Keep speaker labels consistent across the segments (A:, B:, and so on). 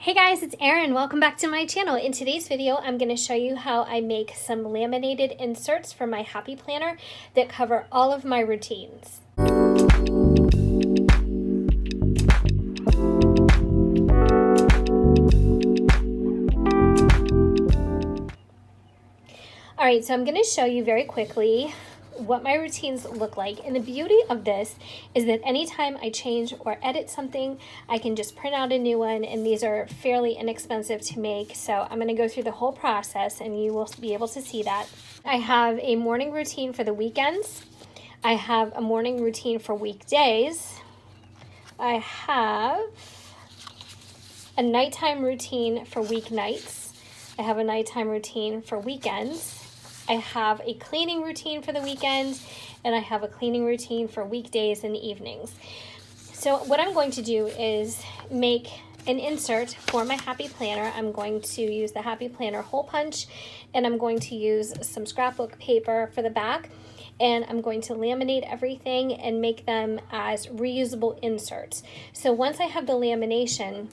A: Hey guys, it's Erin. Welcome back to my channel. In today's video, I'm going to show you how I make some laminated inserts for my Happy Planner that cover all of my routines. Alright, so I'm going to show you very quickly what my routines look like, and the beauty of this is that anytime I change or edit something, I can just print out a new one, and these are fairly inexpensive to make. So I'm going to go through the whole process and you will be able to see that. I have a morning routine for the weekends. I have a morning routine for weekdays. I have a nighttime routine for weeknights. I have a nighttime routine for weekends. I have a cleaning routine for the weekend, and I have a cleaning routine for weekdays and evenings. So what I'm going to do is make an insert for my Happy Planner. I'm going to use the Happy Planner hole punch, and I'm going to use some scrapbook paper for the back, and I'm going to laminate everything and make them as reusable inserts. So once I have the lamination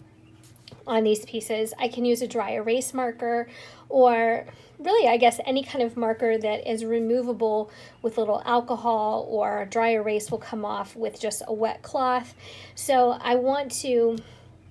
A: on these pieces, I can use a dry erase marker, or really, I guess, any kind of marker that is removable with little alcohol, or dry erase will come off with just a wet cloth. So I want to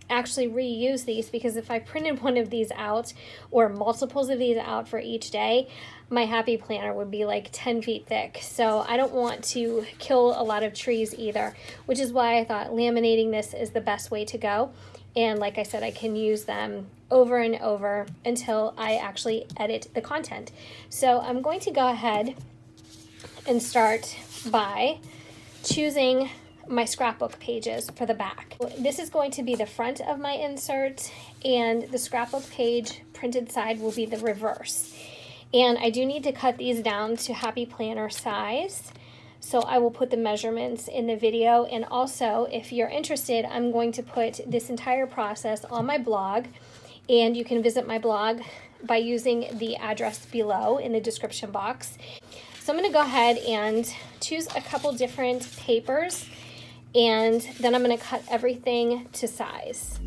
A: actually reuse these, because if I printed one of these out or multiples of these out for each day, my Happy Planner would be like 10 feet thick. So I don't want to kill a lot of trees either, which is why I thought laminating this is the best way to go. And like I said, I can use them over and over until I actually edit the content. So I'm going to go ahead and start by choosing my scrapbook pages for the back. This is going to be the front of my insert, and the scrapbook page printed side will be the reverse. And I do need to cut these down to Happy Planner size. So I will put the measurements in the video, and also if you're interested, I'm going to put this entire process on my blog, and you can visit my blog by using the address below in the description box. So I'm going to go ahead and choose a couple different papers, and then I'm going to cut everything to size.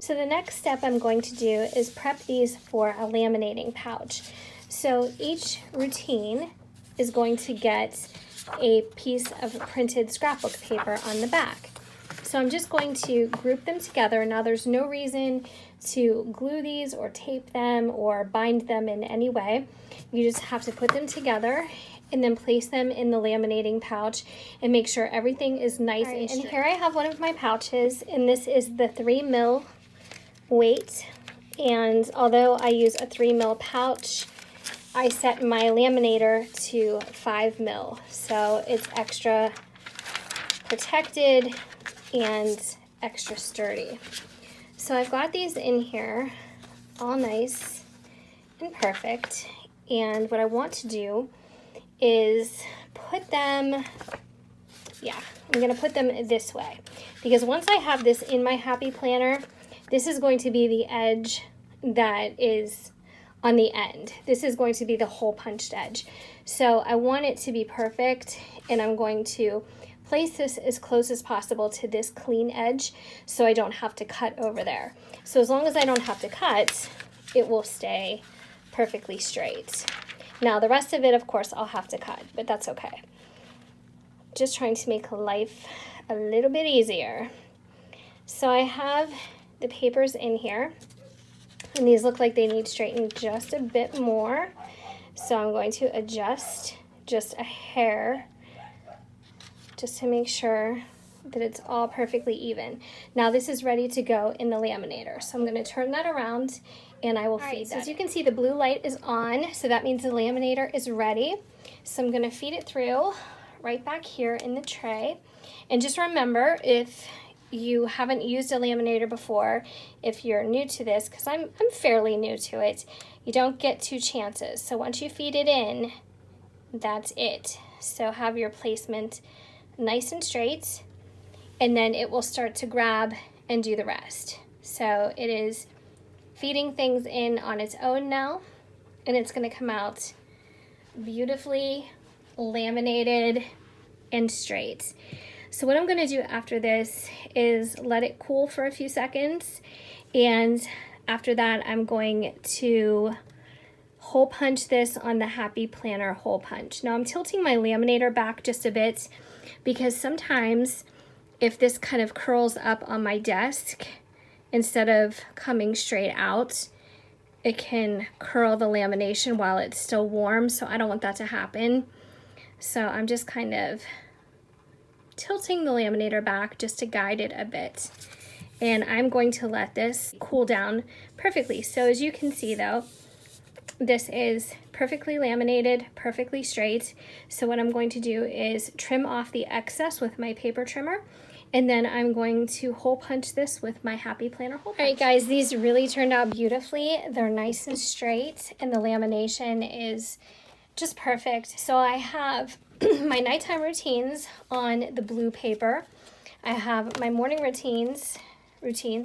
A: So the next step I'm going to do is prep these for a laminating pouch. So each routine is going to get a piece of printed scrapbook paper on the back. So I'm just going to group them together. Now there's no reason to glue these or tape them or bind them in any way. You just have to put them together and then place them in the laminating pouch and make sure everything is nice and straight. And here I have one of my pouches, and this is the 3 mil weight, and although I use a 3 mil pouch, I set my laminator to 5 mil, so it's extra protected and extra sturdy. So I've got these in here all nice and perfect, and what I want to do is put them, I'm going to put them this way, because once I have this in my Happy Planner, this is going to be the edge that is on the end. This is going to be the hole punched edge. So I want it to be perfect, and I'm going to place this as close as possible to this clean edge so I don't have to cut over there. So as long as I don't have to cut, it will stay perfectly straight. Now the rest of it, of course, I'll have to cut, but that's okay. Just trying to make life a little bit easier. So I have the papers in here, and these look like they need straightened just a bit more, so I'm going to adjust just a hair just to make sure that it's all perfectly even. Now this is ready to go in the laminator, so I'm going to turn that around and I will feed that. So as you can see, the blue light is on, so that means the laminator is ready. So I'm gonna feed it through right back here in the tray. And just remember, if you haven't used a laminator before, if you're new to this, because I'm fairly new to it, you don't get 2 chances. So once you feed it in, that's it. So have your placement nice and straight, and then it will start to grab and do the rest. So it is feeding things in on its own now, and it's going to come out beautifully laminated and straight. So what I'm going to do after this is let it cool for a few seconds, and after that I'm going to hole punch this on the Happy Planner hole punch. Now I'm tilting my laminator back just a bit because sometimes if this kind of curls up on my desk instead of coming straight out, it can curl the lamination while it's still warm, so I don't want that to happen. So I'm just kind of tilting the laminator back just to guide it a bit. And I'm going to let this cool down perfectly. So as you can see though, this is perfectly laminated, perfectly straight. So what I'm going to do is trim off the excess with my paper trimmer, and then I'm going to hole punch this with my Happy Planner hole punch. All right guys, these really turned out beautifully. They're nice and straight, and the lamination is just perfect. So I have my nighttime routines on the blue paper. I have my morning routines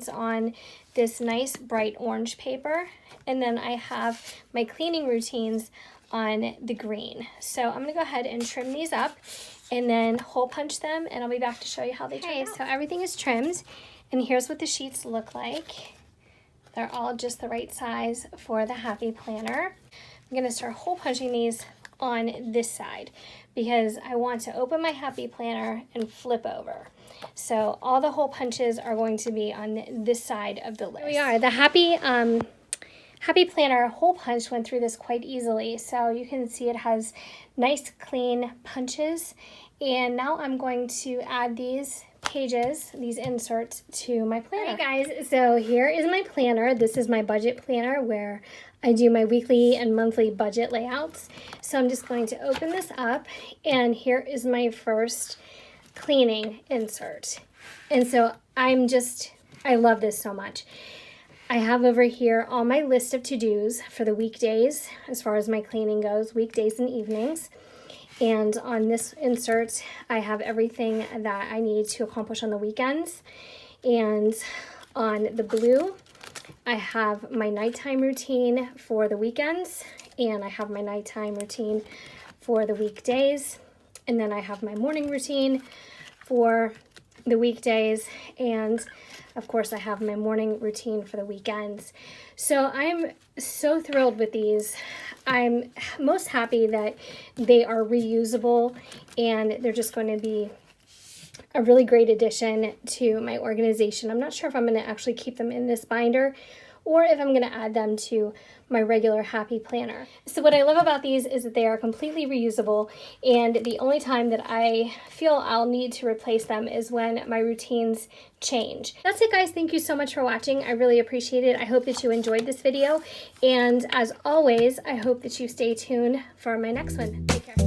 A: on this nice bright orange paper, and then I have my cleaning routines on the green. So I'm gonna go ahead and trim these up and then hole punch them, and I'll be back to show you how they turn out. So everything is trimmed, and here's what the sheets look like. They're all just the right size for the Happy Planner. I'm gonna start hole punching these on this side because I want to open my Happy Planner and flip over. So all the hole punches are going to be on this side of the list. Here we are. The Happy Planner hole punch went through this quite easily. So you can see it has nice clean punches. And now I'm going to add these pages, these inserts, to my planner. All right guys, so here is my planner. This is my budget planner where I do my weekly and monthly budget layouts. So I'm just going to open this up, and here is my first cleaning insert. And so I love this so much. I have over here all my list of to-dos for the weekdays as far as my cleaning goes, weekdays and evenings. And on this insert, I have everything that I need to accomplish on the weekends. And on the blue, I have my nighttime routine for the weekends, and I have my nighttime routine for the weekdays. And then I have my morning routine for the weekdays, and of course I have my morning routine for the weekends. So I'm so thrilled with these. I'm most happy that they are reusable, and they're just going to be a really great addition to my organization. I'm not sure if I'm going to actually keep them in this binder or if I'm going to add them to my regular Happy Planner. So what I love about these is that they are completely reusable, and the only time that I feel I'll need to replace them is when my routines change. That's it guys, thank you so much for watching. I really appreciate it. I hope that you enjoyed this video, and as always, I hope that you stay tuned for my next one. Take care.